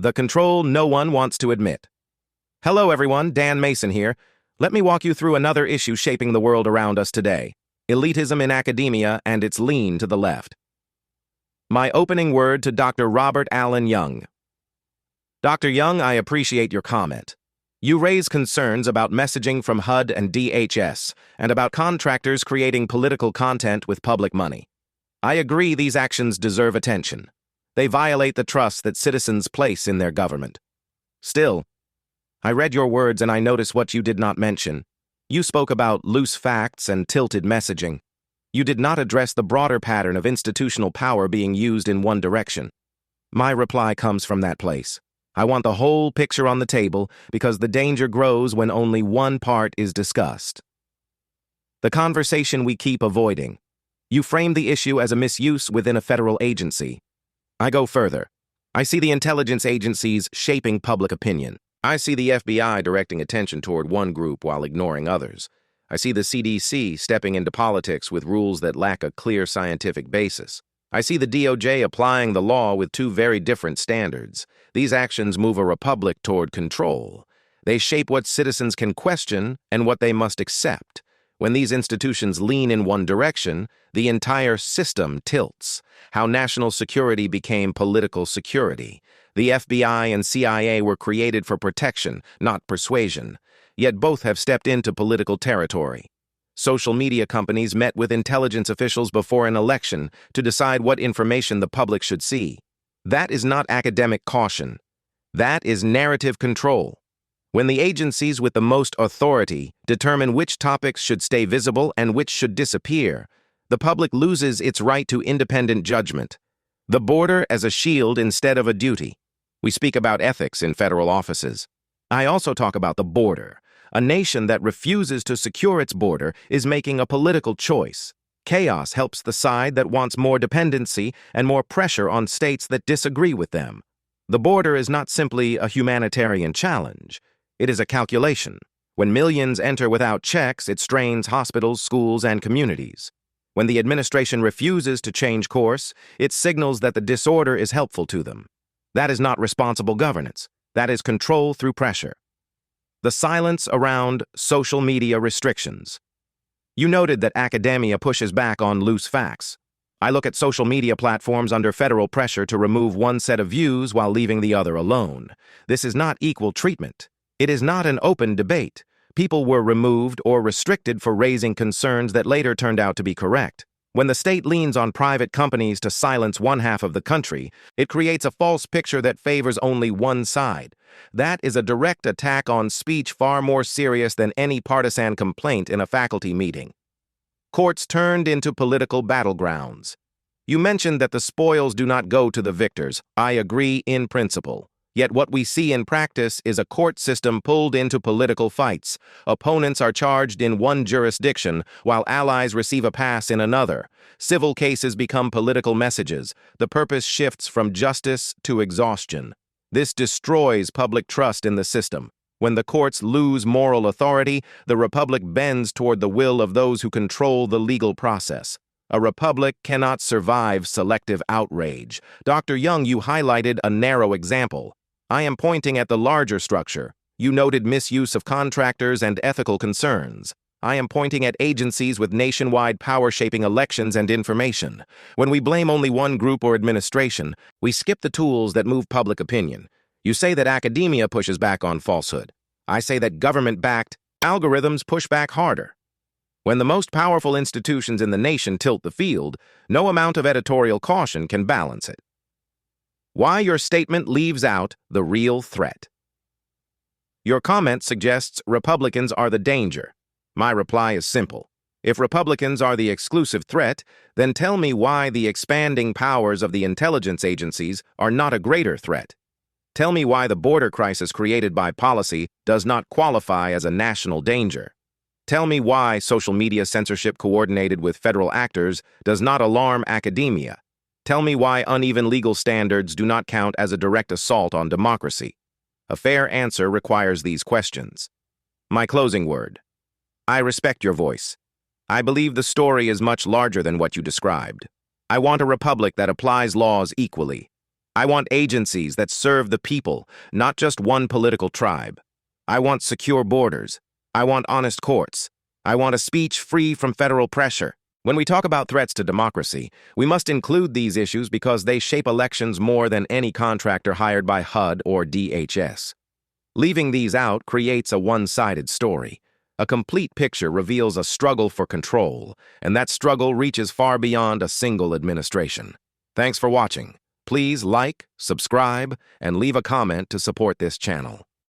The control no one wants to admit. Hello everyone, Dan Mason here. Let me walk you through another issue shaping the world around us today: elitism in academia and its lean to the left. My opening word to Dr. Robert Allen Young. Dr. Young, I appreciate your comment. You raise concerns about messaging from HUD and DHS and about contractors creating political content with public money. I agree these actions deserve attention. They violate the trust that citizens place in their government. Still, I read your words and I noticed what you did not mention. You spoke about loose facts and tilted messaging. You did not address the broader pattern of institutional power being used in one direction. My reply comes from that place. I want the whole picture on the table because the danger grows when only one part is discussed. The conversation we keep avoiding. You frame the issue as a misuse within a federal agency. I go further. I see the intelligence agencies shaping public opinion. I see the FBI directing attention toward one group while ignoring others. I see the CDC stepping into politics with rules that lack a clear scientific basis. I see the DOJ applying the law with two very different standards. These actions move a republic toward control. They shape what citizens can question and what they must accept. When these institutions lean in one direction, the entire system tilts. How national security became political security. The FBI and CIA were created for protection, not persuasion. Yet both have stepped into political territory. Social media companies met with intelligence officials before an election to decide what information the public should see. That is not academic caution. That is narrative control. When the agencies with the most authority determine which topics should stay visible and which should disappear, the public loses its right to independent judgment. The border as a shield instead of a duty. We speak about ethics in federal offices. I also talk about the border. A nation that refuses to secure its border is making a political choice. Chaos helps the side that wants more dependency and more pressure on states that disagree with them. The border is not simply a humanitarian challenge. It is a calculation. When millions enter without checks, it strains hospitals, schools, and communities. When the administration refuses to change course, it signals that the disorder is helpful to them. That is not responsible governance. That is control through pressure. The silence around social media restrictions. You noted that academia pushes back on loose facts. I look at social media platforms under federal pressure to remove one set of views while leaving the other alone. This is not equal treatment. It is not an open debate. People were removed or restricted for raising concerns that later turned out to be correct. When the state leans on private companies to silence one half of the country, it creates a false picture that favors only one side. That is a direct attack on speech far more serious than any partisan complaint in a faculty meeting. Courts turned into political battlegrounds. You mentioned that the spoils do not go to the victors. I agree in principle. Yet what we see in practice is a court system pulled into political fights. Opponents are charged in one jurisdiction, while allies receive a pass in another. Civil cases become political messages. The purpose shifts from justice to exhaustion. This destroys public trust in the system. When the courts lose moral authority, the republic bends toward the will of those who control the legal process. A republic cannot survive selective outrage. Dr. Young, you highlighted a narrow example. I am pointing at the larger structure. You noted misuse of contractors and ethical concerns. I am pointing at agencies with nationwide power shaping elections and information. When we blame only one group or administration, we skip the tools that move public opinion. You say that academia pushes back on falsehood. I say that government-backed algorithms push back harder. When the most powerful institutions in the nation tilt the field, no amount of editorial caution can balance it. Why your statement leaves out the real threat. Your comment suggests Republicans are the danger. My reply is simple. If Republicans are the exclusive threat, then tell me why the expanding powers of the intelligence agencies are not a greater threat. Tell me why the border crisis created by policy does not qualify as a national danger. Tell me why social media censorship coordinated with federal actors does not alarm academia. Tell me why uneven legal standards do not count as a direct assault on democracy. A fair answer requires these questions. My closing word. I respect your voice. I believe the story is much larger than what you described. I want a republic that applies laws equally. I want agencies that serve the people, not just one political tribe. I want secure borders. I want honest courts. I want a speech free from federal pressure. When we talk about threats to democracy, we must include these issues because they shape elections more than any contractor hired by HUD or DHS. Leaving these out creates a one-sided story. A complete picture reveals a struggle for control, and that struggle reaches far beyond a single administration. Thanks for watching. Please like, subscribe, and leave a comment to support this channel.